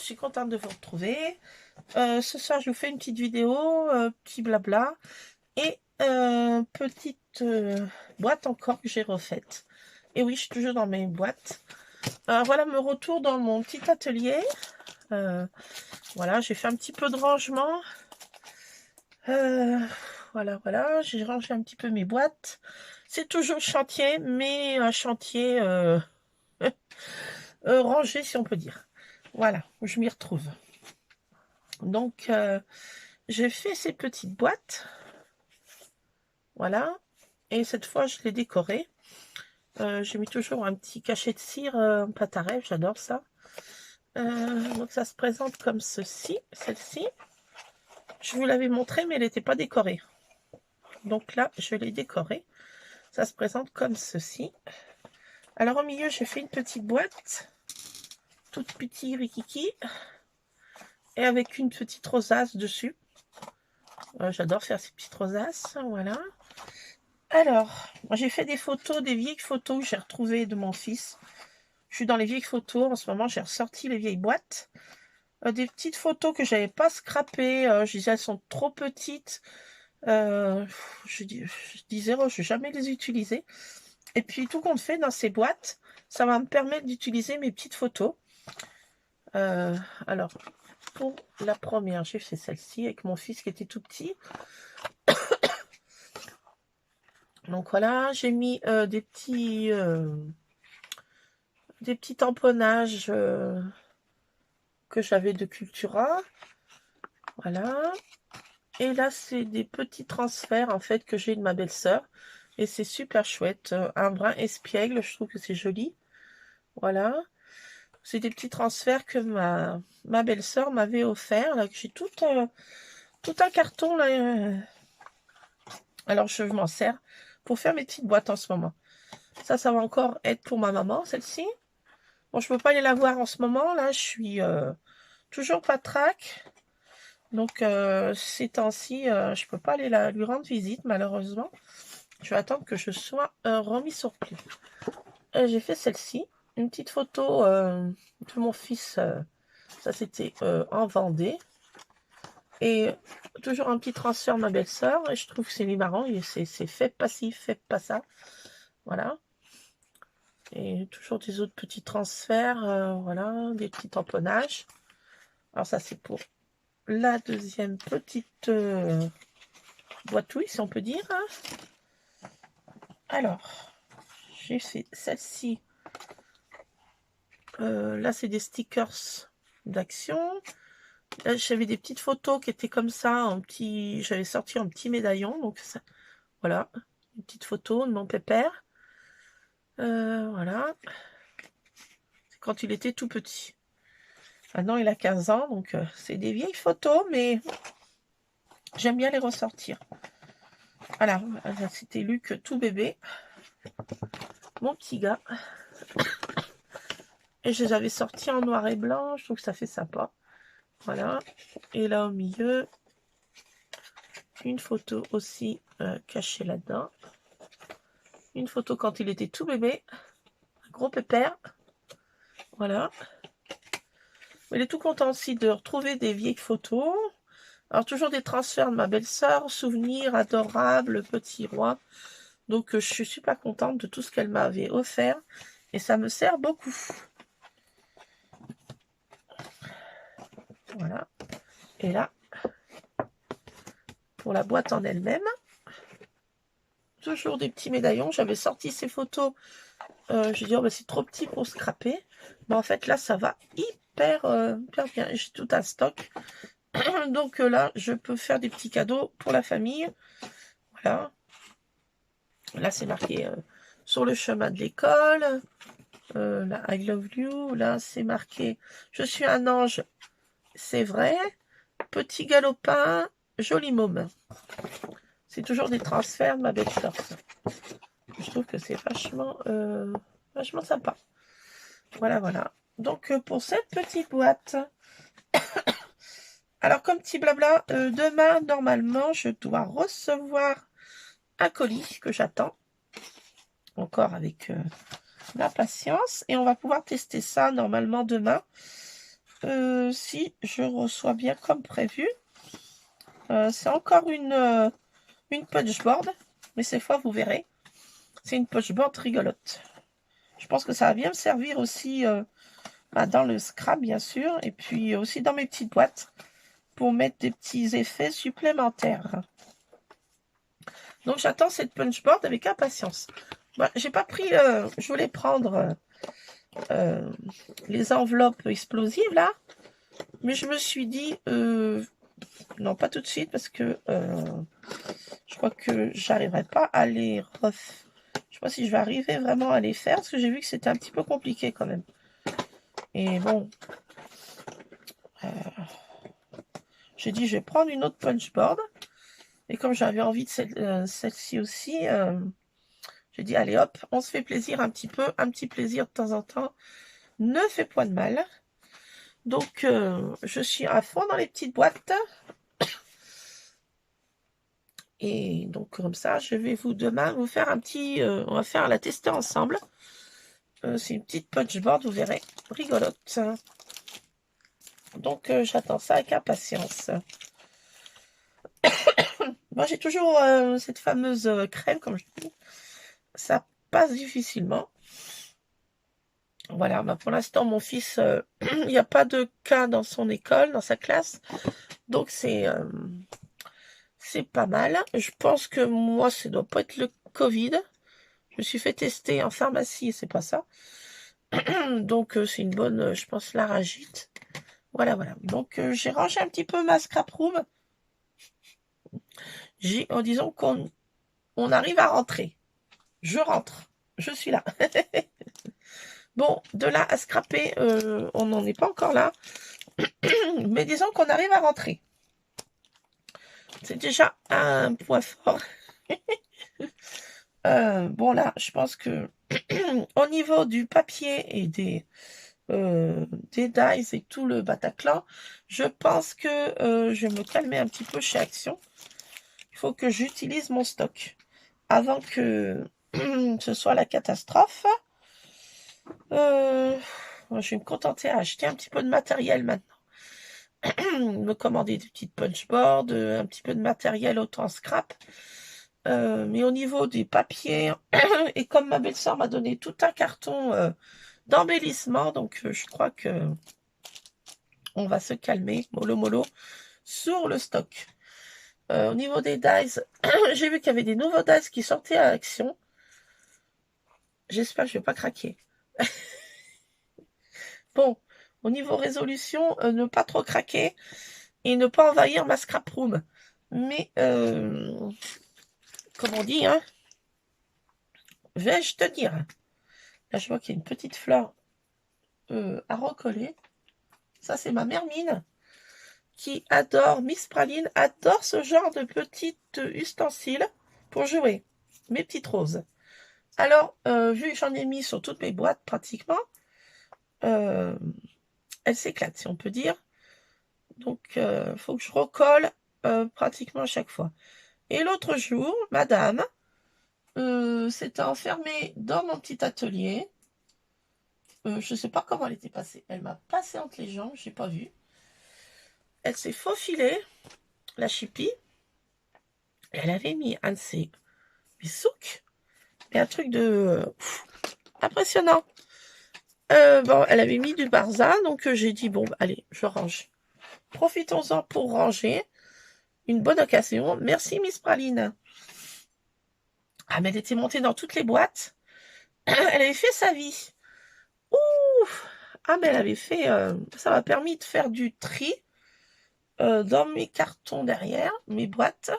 suis contente de vous retrouver. Ce soir, je vous fais une petite vidéo, petit blabla, et petite boîte encore que j'ai refaite. Et oui, je suis toujours dans mes boîtes. Voilà mon retour dans mon petit atelier. Voilà, j'ai fait un petit peu de rangement. Voilà, j'ai rangé un petit peu mes boîtes. C'est toujours chantier, mais un chantier rangé, si on peut dire. Voilà, je m'y retrouve. Donc, j'ai fait ces petites boîtes. Voilà. Et cette fois, je l'ai décoré. J'ai mis toujours un petit cachet de cire en pâte à rêve. J'adore ça. Donc, ça se présente comme ceci. Celle-ci. Je vous l'avais montré, mais elle n'était pas décorée. Donc là, je l'ai décorée. Ça se présente comme ceci. Alors, au milieu, j'ai fait une petite boîte. Toute petite rikiki. Et avec une petite rosace dessus. J'adore faire ces petites rosaces. Voilà. Alors, j'ai fait des photos, des vieilles photos que j'ai retrouvées de mon fils. Je suis dans les vieilles photos. En ce moment, j'ai ressorti les vieilles boîtes. Des petites photos que j'avais pas scrappées. Je disais, elles sont trop petites. Je disais, oh, je vais jamais les utiliser. Et puis, tout compte fait, dans ces boîtes, ça va me permettre d'utiliser mes petites photos. Alors, pour la première, j'ai fait celle-ci avec mon fils qui était tout petit. Donc voilà, j'ai mis des petits tamponnages que j'avais de Cultura. Voilà. Et là, c'est des petits transferts en fait que j'ai de ma belle-sœur. Et c'est super chouette. Un brun espiègle, je trouve que c'est joli. Voilà. C'est des petits transferts que ma belle-sœur m'avait offert. Là, que j'ai tout un carton là. Alors je m'en sers pour faire mes petites boîtes en ce moment. Ça va encore être pour ma maman, celle-ci. Bon, je peux pas aller la voir en ce moment. Là, je suis toujours patraque. Donc, ces temps-ci, je peux pas aller lui rendre visite, malheureusement. Je vais attendre que je sois remis sur pied. J'ai fait celle-ci. Une petite photo de mon fils. Ça, c'était en Vendée. Et toujours un petit transfert de ma belle-sœur. Et je trouve que c'est marrant. C'est fait pas ci, fait pas ça. Voilà. Et toujours des autres petits transferts. Voilà. Des petits tamponnages. Alors, ça, c'est pour la deuxième petite boîtouille, si on peut dire. Alors, j'ai fait celle-ci. Là, c'est des stickers d'action. Là, j'avais des petites photos qui étaient comme ça, j'avais sorti un petit médaillon. Donc, ça, voilà, une petite photo de mon pépère. Voilà. C'est quand il était tout petit. Maintenant, il a 15 ans, donc c'est des vieilles photos, mais j'aime bien les ressortir. Voilà, c'était Luc tout bébé. Mon petit gars. Et je les avais sortis en noir et blanc. Je trouve que ça fait sympa. Voilà. Et là, au milieu, une photo aussi cachée là-dedans. Une photo quand il était tout bébé. Un gros pépère. Voilà. Il est tout content aussi de retrouver des vieilles photos. Alors, toujours des transferts de ma belle-sœur. Souvenirs adorables, petit roi. Donc, je suis super contente de tout ce qu'elle m'avait offert. Et ça me sert beaucoup. Voilà. Et là, pour la boîte en elle-même, toujours des petits médaillons. J'avais sorti ces photos. Je dis, oh, bah, c'est trop petit pour scraper. Mais en fait, là, ça va hyper bien. J'ai tout un stock. Donc là, je peux faire des petits cadeaux pour la famille. Voilà. Là, c'est marqué sur le chemin de l'école. Là, I love you. Là, c'est marqué je suis un ange. C'est vrai. Petit galopin, joli môme. C'est toujours des transferts de ma belle-sœur. Je trouve que c'est vachement sympa. Voilà. Donc, pour cette petite boîte. Alors, comme petit blabla, demain, normalement, je dois recevoir un colis que j'attends. Encore avec impatience. Et on va pouvoir tester ça, normalement, demain. si je reçois bien comme prévu. C'est encore une punchboard, mais cette fois, vous verrez, c'est une punchboard rigolote. Je pense que ça va bien me servir aussi dans le scrap, bien sûr, et puis aussi dans mes petites boîtes pour mettre des petits effets supplémentaires. Donc, j'attends cette punchboard avec impatience. Bah, j'ai pas pris... je voulais prendre les enveloppes explosives, là, mais je me suis dit... non, pas tout de suite, parce que je crois que j'arriverai pas à les refaire. Je sais pas si je vais arriver vraiment à les faire, parce que j'ai vu que c'était un petit peu compliqué quand même. Et bon, j'ai dit je vais prendre une autre punchboard. Et comme j'avais envie de celle-ci aussi, j'ai dit allez hop, on se fait plaisir un petit peu. Un petit plaisir de temps en temps ne fait point de mal. Donc je suis à fond dans les petites boîtes. Et donc comme ça, je vais demain vous faire un petit... on va faire la tester ensemble. C'est une petite punchboard, vous verrez, rigolote. Donc j'attends ça avec impatience. Moi j'ai toujours cette fameuse crème, comme je dis. Ça passe difficilement. Voilà, bah pour l'instant mon fils, il n'y a pas de cas dans son école, dans sa classe. Donc c'est pas mal. Je pense que moi, ça doit pas être le Covid. Je me suis fait tester en pharmacie et c'est pas ça. Donc c'est une bonne, je pense, laryngite. Voilà, voilà. Donc j'ai rangé un petit peu ma scrap room. En disant qu'on arrive à rentrer. Je rentre. Je suis là. Bon, de là à scraper, on n'en est pas encore là. Mais disons qu'on arrive à rentrer. C'est déjà un point fort. Bon là, je pense que au niveau du papier et des dies et tout le Bataclan, je pense que je vais me calmer un petit peu chez Action. Il faut que j'utilise mon stock avant que ce soit la catastrophe. Je vais me contenter à acheter un petit peu de matériel maintenant. Me commander des petites punchboards, un petit peu de matériel autant scrap. Mais au niveau des papiers, et comme ma belle-sœur m'a donné tout un carton d'embellissement, donc je crois que on va se calmer, mollo mollo, sur le stock. Au niveau des dies, j'ai vu qu'il y avait des nouveaux dies qui sortaient à Action. J'espère que je ne vais pas craquer. Bon, au niveau résolution, ne pas trop craquer et ne pas envahir ma scrap room. Mais, comme on dit, hein, vais-je te dire. Là, je vois qu'il y a une petite fleur à recoller. Ça, c'est ma mère-mine qui adore, Miss Praline, adore ce genre de petits ustensiles pour jouer. Mes petites roses. Alors, vu que j'en ai mis sur toutes mes boîtes pratiquement, elle s'éclate, si on peut dire. Donc, il faut que je recolle pratiquement à chaque fois. Et l'autre jour, madame s'était enfermée dans mon petit atelier. Je ne sais pas comment elle était passée. Elle m'a passé entre les jambes, je n'ai pas vu. Elle s'est faufilée, la chipie. Et elle avait mis un de ses souks. Et un truc de... impressionnant. Bon, elle avait mis du Barza, donc j'ai dit, bon, allez, je range. Profitons-en pour ranger. Une bonne occasion. Merci, Miss Praline. Ah, mais elle était montée dans toutes les boîtes. Elle avait fait sa vie. Ouh. Ah, mais elle avait fait... ça m'a permis de faire du tri dans mes cartons derrière, mes boîtes.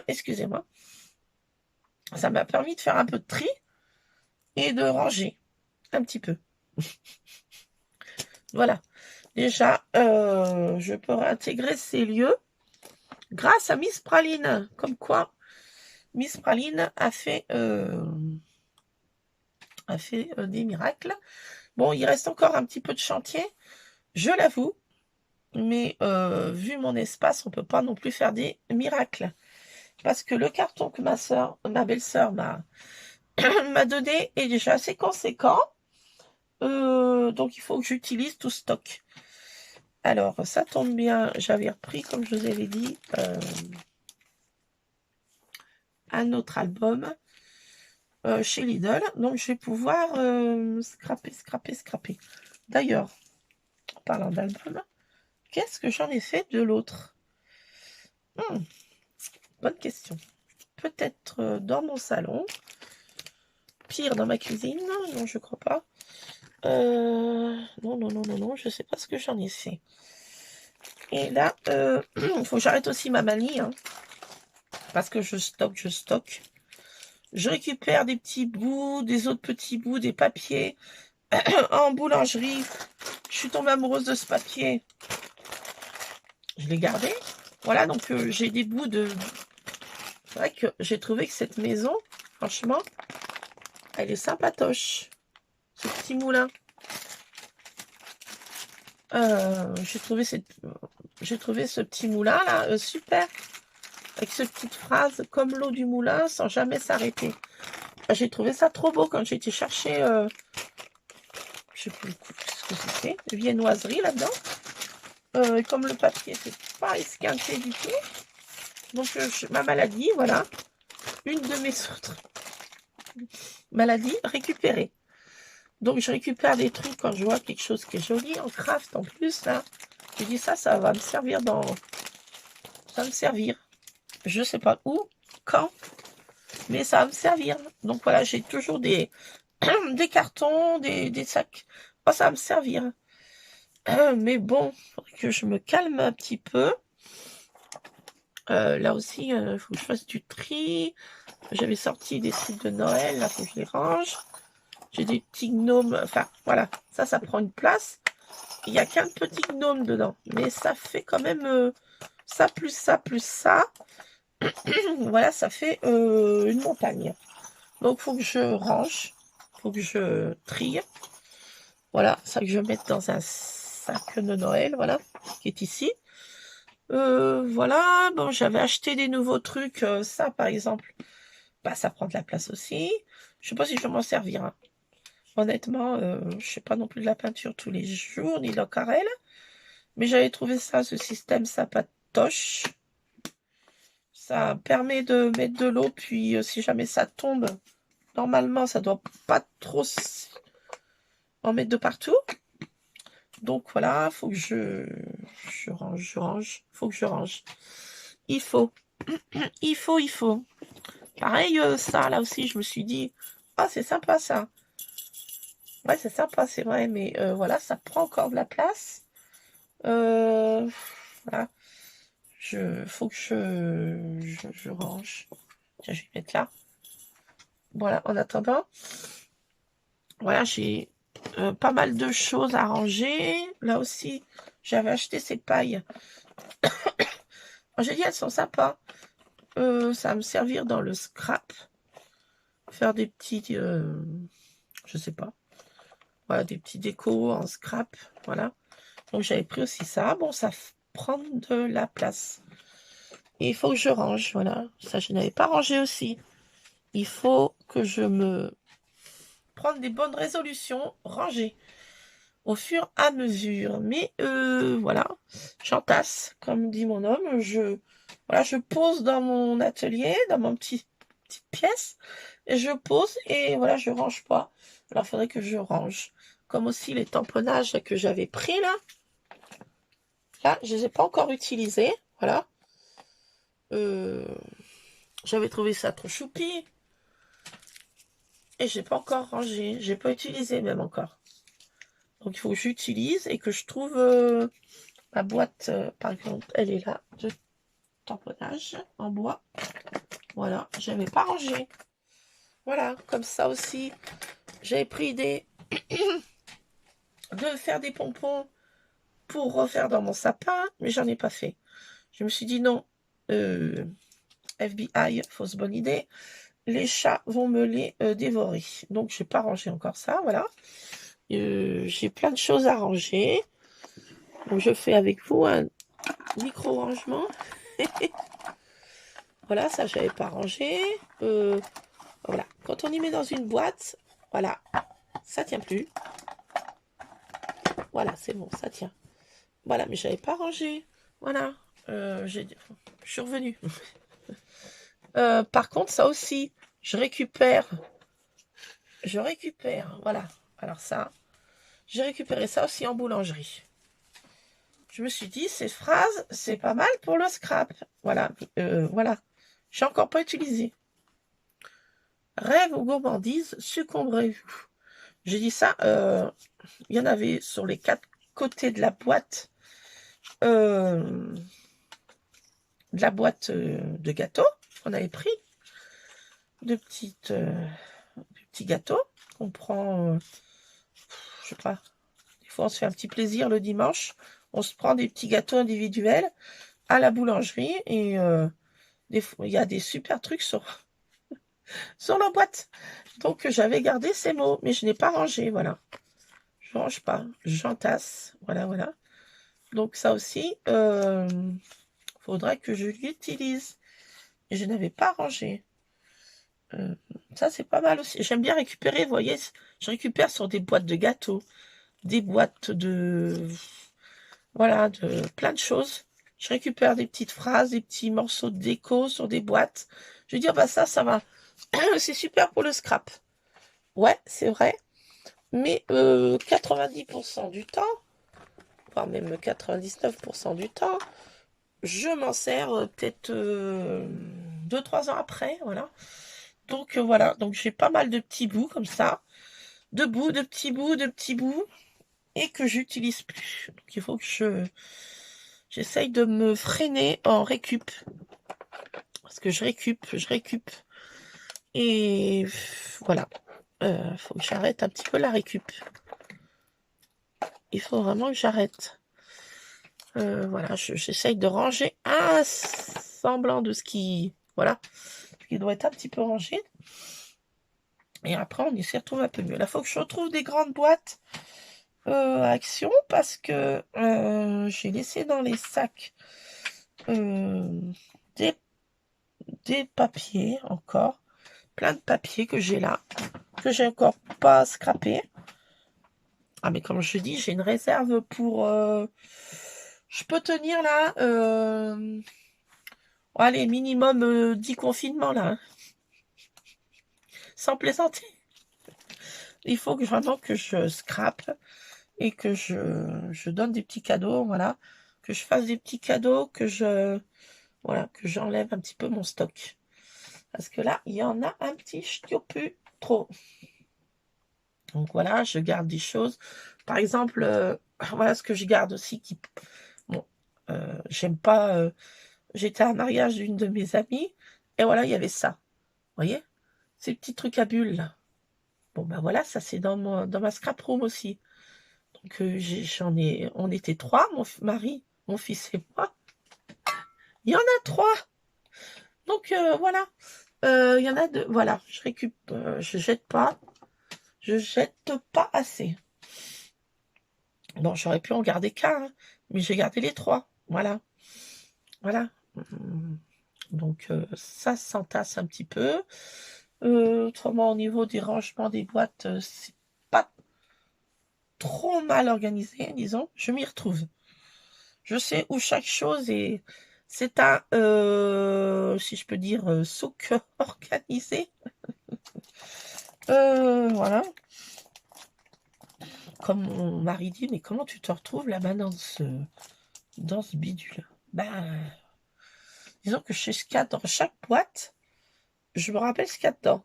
Excusez-moi. Ça m'a permis de faire un peu de tri et de ranger un petit peu. Voilà. Déjà, je peux réintégrer ces lieux grâce à Miss Praline. Comme quoi, Miss Praline a fait des miracles. Bon, il reste encore un petit peu de chantier, je l'avoue. Mais vu mon espace, on ne peut pas non plus faire des miracles. Parce que le carton que ma belle-sœur m'a donné est déjà assez conséquent. Donc, il faut que j'utilise tout stock. Alors, ça tombe bien. J'avais repris, comme je vous avais dit, un autre album chez Lidl. Donc, je vais pouvoir scraper. D'ailleurs, en parlant d'album, qu'est-ce que j'en ai fait de l'autre? Bonne question. Peut-être dans mon salon. Pire, dans ma cuisine. Non, je crois pas. Non, je sais pas ce que j'en ai fait. Et là, il faut que j'arrête aussi ma manie, hein, parce que je stocke. Je récupère des petits bouts, des autres petits bouts, des papiers. En boulangerie, je suis tombée amoureuse de ce papier. Je l'ai gardé. Voilà, donc j'ai des bouts de... C'est vrai que j'ai trouvé que cette maison, franchement, elle est sympatoche. Ce petit moulin. J'ai trouvé ce petit moulin là super, avec cette petite phrase comme l'eau du moulin sans jamais s'arrêter. J'ai trouvé ça trop beau quand j'ai été chercher, je sais plus ce que c'était, viennoiserie là-dedans. Comme le papier c'est pas esquinté du tout, donc ma maladie, voilà, une de mes autres maladies récupérées. Donc je récupère des trucs quand je vois quelque chose qui est joli en craft en plus là. Je dis ça va me servir ça va me servir. Je sais pas où, quand, mais ça va me servir. Donc voilà, j'ai toujours des cartons, des sacs. Oh, ça va me servir. Mais bon, faudrait que je me calme un petit peu. Là aussi, il faut que je fasse du tri. J'avais sorti des trucs de Noël, là, faut que je les range. J'ai des petits gnomes, enfin, voilà, ça prend une place. Il n'y a qu'un petit gnome dedans, mais ça fait quand même ça plus ça plus ça. Voilà, ça fait une montagne. Donc, faut que je range, faut que je trie. Voilà, ça que je mette dans un sac de Noël, voilà, qui est ici. Voilà, bon, j'avais acheté des nouveaux trucs. Ça, par exemple, bah, ça prend de la place aussi. Je sais pas si je vais m'en servir, hein. Honnêtement, je sais pas non plus de la peinture tous les jours, ni de l'aquarelle. Mais j'avais trouvé ça, ce système sympatoche. Ça permet de mettre de l'eau, puis si jamais ça tombe, normalement, ça doit pas trop en mettre de partout. Donc voilà, faut que je range. Faut que je range. Il faut. Pareil, ça, là aussi, je me suis dit, ah, c'est sympa, ça. Ouais, c'est sympa, c'est vrai, mais voilà, ça prend encore de la place. Voilà. Faut que je range. Tiens, je vais mettre là. Voilà, en attendant, voilà, j'ai pas mal de choses à ranger. Là aussi, j'avais acheté ces pailles. J'ai dit, elles sont sympas. Ça va me servir dans le scrap. Faire des petits, je sais pas. Voilà, des petits décos en scrap. Voilà. Donc, j'avais pris aussi ça. Bon, ça prend de la place. Et il faut que je range. Voilà. Ça, je n'avais pas rangé aussi. Il faut que je me prenne des bonnes résolutions. Ranger au fur et à mesure. Mais voilà, j'entasse, comme dit mon homme. Voilà, je pose dans mon atelier, dans mon petite pièce, et je pose et voilà, je range pas. Alors, il faudrait que je range. Comme aussi les tamponnages que j'avais pris là. Là, je les ai pas encore utilisés. Voilà. J'avais trouvé ça trop choupi. Et j'ai pas encore rangé. J'ai pas utilisé même encore. Donc, il faut que j'utilise et que je trouve ma boîte, par exemple, elle est là, de tamponnage en bois. Voilà, j'avais pas rangé. Voilà, comme ça aussi, j'avais pris idée de faire des pompons pour refaire dans mon sapin, mais j'en ai pas fait. Je me suis dit non, FBI, fausse bonne idée, les chats vont me les dévorer. Donc, j'ai pas rangé encore ça, voilà. J'ai plein de choses à ranger. Donc, je fais avec vous un micro-rangement. Voilà, ça, j'avais pas rangé. Voilà, quand on y met dans une boîte, voilà, ça tient plus. Voilà, c'est bon, ça tient. Voilà, mais j'avais pas rangé. Voilà, je suis revenue. Par contre, ça aussi, je récupère, voilà. Alors ça, j'ai récupéré ça aussi en boulangerie. Je me suis dit, ces phrases, c'est pas mal pour le scrap. Voilà, voilà. J'ai encore pas utilisé. Rêve ou gourmandise, succomberez-vous. J'ai dit ça, il y en avait sur les 4 côtés de la boîte, de de gâteaux qu'on avait pris, de petits gâteaux qu'on prend, je sais pas, des fois on se fait un petit plaisir le dimanche, on se prend des petits gâteaux individuels à la boulangerie et des fois, il y a des super trucs sur la boîte. Donc j'avais gardé ces mots, mais je n'ai pas rangé, voilà. Je range pas, j'entasse, voilà, voilà. Donc ça aussi, faudrait que je l'utilise. Et je n'avais pas rangé. Ça, c'est pas mal aussi. J'aime bien récupérer, vous voyez, je récupère sur des boîtes de gâteaux, des boîtes de... Voilà, de plein de choses. Je récupère des petites phrases, des petits morceaux de déco sur des boîtes. Je vais dire, bah ça va. C'est super pour le scrap. Ouais, c'est vrai. Mais 90% du temps, voire même 99% du temps, je m'en sers peut-être 2-3 ans après, voilà. Donc voilà, donc j'ai pas mal de petits bouts comme ça, de petits bouts, de petits bouts, et que j'utilise plus. Donc il faut que j'essaye de me freiner en récup. Parce que je récup. Et voilà, faut que j'arrête un petit peu la récup. Il faut vraiment que j'arrête. Voilà, j'essaye de ranger un semblant de ce qui... Voilà, ce qui doit être un petit peu rangé. Et après, on y s'y retrouve un peu mieux. Là, il faut que je retrouve des grandes boîtes Action parce que j'ai laissé dans les sacs des, des papiers encore. Plein de papiers que j'ai là, que j'ai encore pas scrappé. Ah, mais comme je dis, j'ai une réserve pour... je peux tenir là... allez, minimum 10 confinements là. Hein. Sans plaisanter. Il faut que, vraiment que je scrape et que je donne des petits cadeaux, voilà. Que je fasse des petits cadeaux, voilà, que j'enlève un petit peu mon stock. Parce que là, il y en a un petit ch'tiopu trop. Donc voilà, je garde des choses. Par exemple, voilà ce que je garde aussi qui... Bon, j'aime pas... j'étais à un mariage d'une de mes amies, et voilà, il y avait ça. Vous voyez? Ces petits trucs à bulles, là. Bon, ben voilà, ça c'est dans ma scrap room aussi. Donc on était 3, mon mari, mon fils et moi. Il y en a 3. Donc voilà. Il y en a 2. Voilà, je récupère, je jette pas. Je jette pas assez. Bon, j'aurais pu en garder qu'un, hein, mais j'ai gardé les 3. Voilà. Voilà. Donc ça s'entasse un petit peu. Autrement, au niveau des rangements des boîtes, c'est pas trop mal organisé, disons. Je m'y retrouve. Je sais où chaque chose est. C'est un, si je peux dire, souk organisé. Voilà. Comme mon mari dit, mais comment tu te retrouves là-bas dans ce bidule? Ben, disons que je sais ce qu'il y a dans chaque boîte. Je me rappelle ce qu'il y a dedans.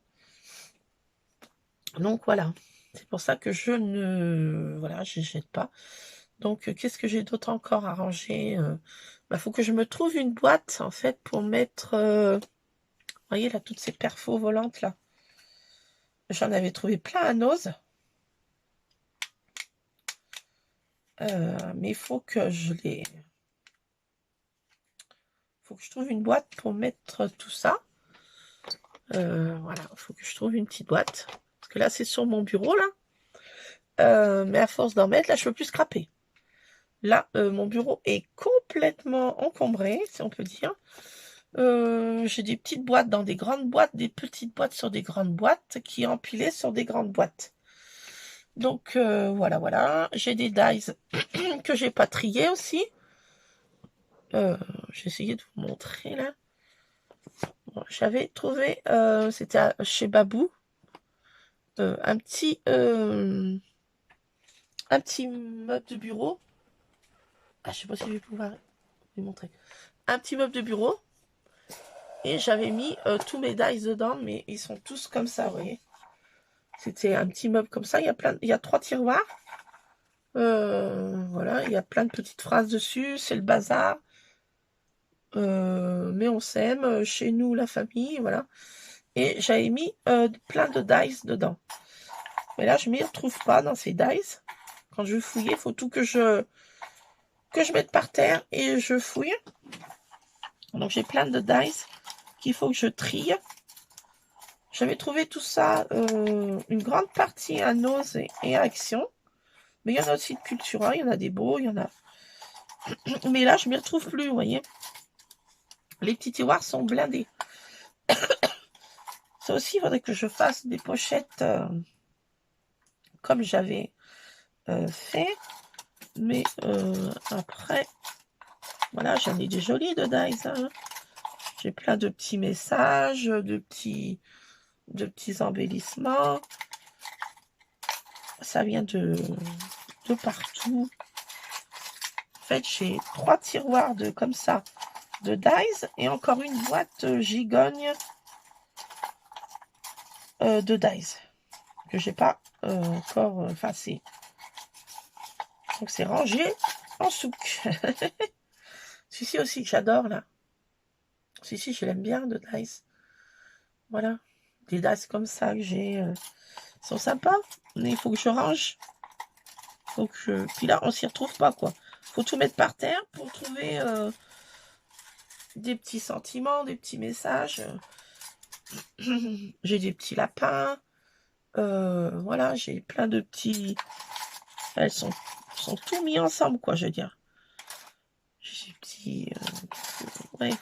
Donc voilà. C'est pour ça que je ne... Voilà, je ne jette pas. Donc, qu'est-ce que j'ai d'autre encore à ranger? Faut que je me trouve une boîte, en fait, pour mettre... vous voyez, là, toutes ces perfos volantes, là. J'en avais trouvé plein à Nose. Mais il faut que faut que je trouve une boîte pour mettre tout ça. Voilà, il faut que je trouve une petite boîte. Parce que là, c'est sur mon bureau, là. Mais à force d'en mettre, là, je ne peux plus scraper. Là, mon bureau est complètement encombré, si on peut dire. J'ai des petites boîtes dans des grandes boîtes, des petites boîtes sur des grandes boîtes qui empilées sur des grandes boîtes. Donc, voilà, voilà. J'ai des dies que j'ai pas triés aussi. J'ai essayé de vous montrer, là. Bon, j'avais trouvé, c'était chez Babou, un petit meuble de bureau. Ah, je sais pas si je vais pouvoir vous montrer. Un petit meuble de bureau. Et j'avais mis tous mes dies dedans, mais ils sont tous comme ça, vous voyez. C'était un petit meuble comme ça. Il y a 3 tiroirs. Voilà, il y a plein de petites phrases dessus. C'est le bazar. Mais on s'aime. Chez nous, la famille, voilà. Et j'avais mis plein de dice dedans. Mais là, je m'y retrouve pas dans ces dice. Quand je fouillais, il faut tout que je mette par terre et je fouille. Donc j'ai plein de dice qu'il faut que je trie. J'avais trouvé tout ça, une grande partie à Nose et à Action. Mais il y en a aussi de Cultura, il y en a des beaux, il y en a. Mais là, je m'y retrouve plus, vous voyez. Les petits tiroirs sont blindés. Ça aussi, il faudrait que je fasse des pochettes comme j'avais fait. Mais après, voilà, j'en ai des jolis de dice. Hein. J'ai plein de petits messages, de petits embellissements. Ça vient de partout. En fait, j'ai 3 tiroirs comme ça de dies et encore une boîte gigogne de dies que j'ai pas encore effacé. Donc c'est rangé en souk. Celui-ci aussi que j'adore là. Celui-ci je l'aime bien de dice. Voilà. Des dice comme ça que j'ai sont sympas, mais il faut que je range. Puis là on s'y retrouve pas quoi. Faut tout mettre par terre pour trouver des petits sentiments, des petits messages. J'ai des petits lapins. Voilà, j'ai plein de petits... Elles sont tous mis ensemble, quoi, je veux dire. J'ai des petits... ouais.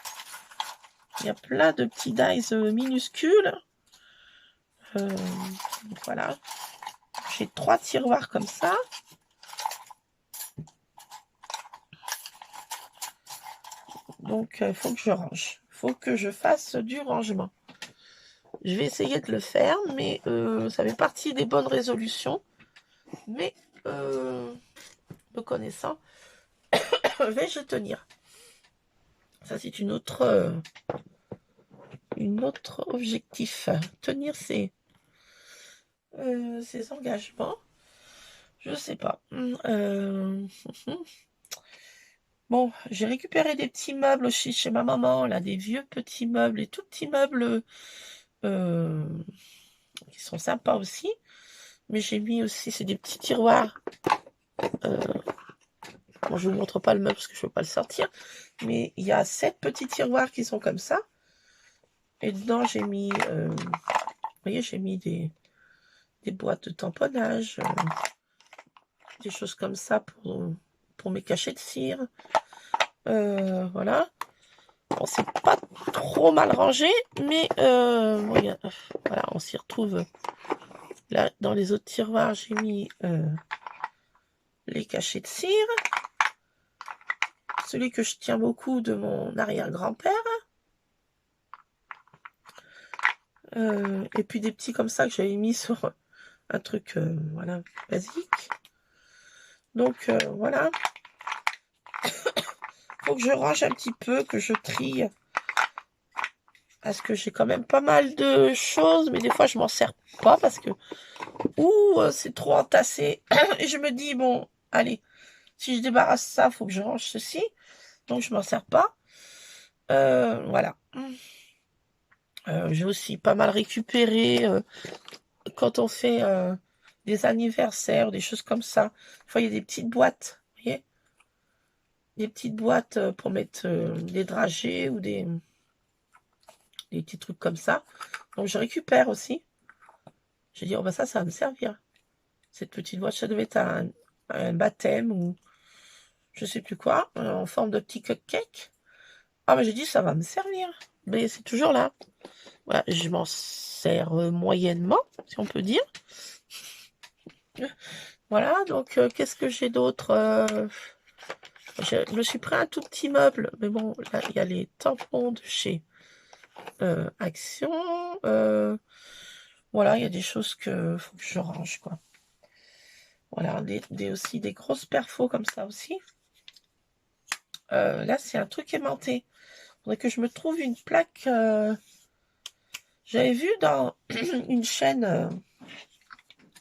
Il y a plein de petits dice minuscules. Voilà. J'ai 3 tiroirs comme ça. Donc, il faut que je range. Il faut que je fasse du rangement. Je vais essayer de le faire, mais ça fait partie des bonnes résolutions. Mais, me connaissant, vais-je tenir? Ça, c'est une autre objectif. Tenir ses engagements. Je sais pas. Bon, j'ai récupéré des petits meubles aussi chez ma maman, là, des vieux petits meubles, et tout petits meubles qui sont sympas aussi. Mais j'ai mis aussi, c'est des petits tiroirs. Bon, je vous montre pas le meuble parce que je peux pas le sortir. Mais il y a 7 petits tiroirs qui sont comme ça. Et dedans, j'ai mis, vous voyez, j'ai mis des boîtes de tamponnage, des choses comme ça pour mes cachets de cire. Voilà. Bon, c'est pas trop mal rangé, mais voilà, on s'y retrouve. Là, dans les autres tiroirs, j'ai mis les cachets de cire. Celui que je tiens beaucoup de mon arrière-grand-père. Et puis des petits comme ça que j'avais mis sur un truc, voilà, basique. Donc, voilà. Faut que je range un petit peu, que je trie. Parce que j'ai quand même pas mal de choses, mais des fois je m'en sers pas parce que c'est trop entassé. Et je me dis, bon, allez, si je débarrasse ça, faut que je range ceci. Donc je m'en sers pas. Voilà. J'ai aussi pas mal récupéré quand on fait des anniversaires, des choses comme ça. Des fois, il y a des petites boîtes, vous voyez, des petites boîtes pour mettre des dragées ou des petits trucs comme ça. Donc je récupère aussi. J'ai dit, oh bah ça va me servir. Cette petite boîte, ça devait être un baptême ou je sais plus quoi, en forme de petit cupcake. Ah mais j'ai dit, ça va me servir. Mais c'est toujours là. Voilà, je m'en sers moyennement, si on peut dire. Voilà, donc qu'est-ce que j'ai d'autre je me suis pris un tout petit meuble, mais bon, là, il y a les tampons de chez Action. Voilà, il y a des choses que faut que je range, quoi. Voilà, aussi des grosses perfos comme ça aussi. Là, c'est un truc aimanté. Faudrait que je me trouve une plaque. J'avais vu dans une chaîne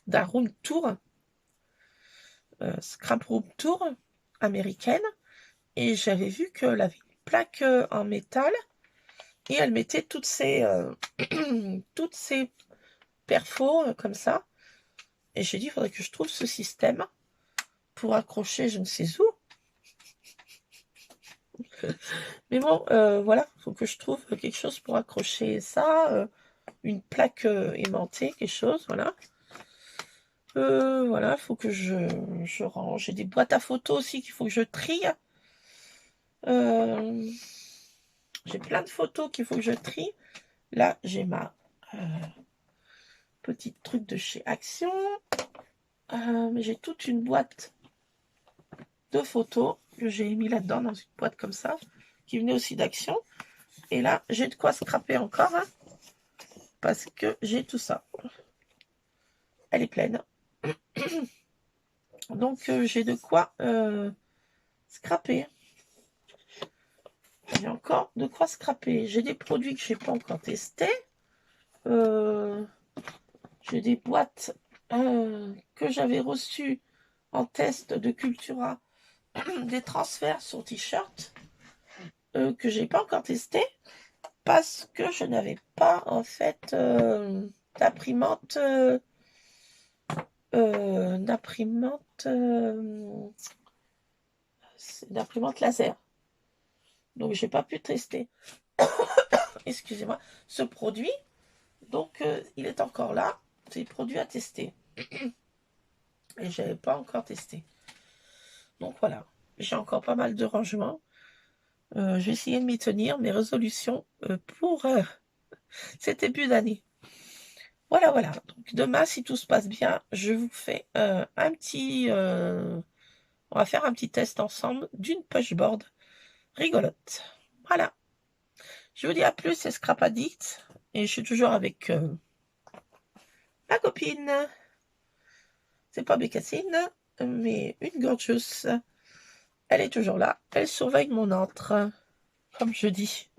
d'un room tour, Scrap Room Tour américaine, et j'avais vu qu'elle avait une plaque en métal et elle mettait toutes ces perfos comme ça. Et j'ai dit, il faudrait que je trouve ce système pour accrocher je ne sais où. Mais bon, voilà, il faut que je trouve quelque chose pour accrocher ça, une plaque aimantée, quelque chose, voilà. Voilà, il faut que je range. J'ai des boîtes à photos aussi qu'il faut que je trie. J'ai plein de photos qu'il faut que je trie. Là, j'ai ma petite truc de chez Action. Mais j'ai toute une boîte de photos que j'ai mis là-dedans, dans une boîte comme ça, qui venait aussi d'Action. Et là, j'ai de quoi scraper encore, hein, parce que j'ai tout ça. Elle est pleine. Donc, j'ai de quoi scraper. J'ai encore de quoi scraper. J'ai des produits que je n'ai pas encore testés. J'ai des boîtes que j'avais reçues en test de Cultura, des transferts sur t-shirt que j'ai pas encore testé parce que je n'avais pas en fait d'imprimante laser. Donc j'ai pas pu tester. Excusez-moi, ce produit. Donc il est encore là. C'est le produit à tester. Et je n'avais pas encore testé. Donc voilà, j'ai encore pas mal de rangements. Je vais essayer de m'y tenir, mes résolutions pour cet début d'année. Voilà, voilà. Donc demain, si tout se passe bien, je vous fais un petit... on va faire un petit test ensemble d'une pushboard rigolote. Voilà. Je vous dis à plus, c'est Scrap Addict. Et je suis toujours avec ma copine. C'est pas Bécassine, mais une gorgeous. Elle est toujours là. Elle surveille mon antre, comme je dis.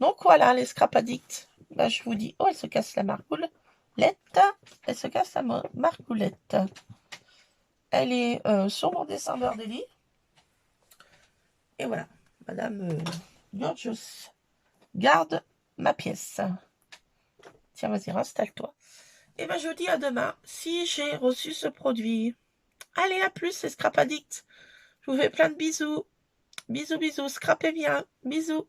Donc voilà, les Scrap Addicts. Là, je vous dis, oh, elle se casse la margoulette. Elle se casse la margoulette. Elle est sur mon descendeur de lit. Et voilà, Madame Gorgeous garde ma pièce. Tiens, vas-y, installe-toi. Et ben, je vous dis à demain si j'ai reçu ce produit. Allez, à plus, c'est Scrap Addict. Je vous fais plein de bisous. Bisous, bisous, scrapez bien. Bisous.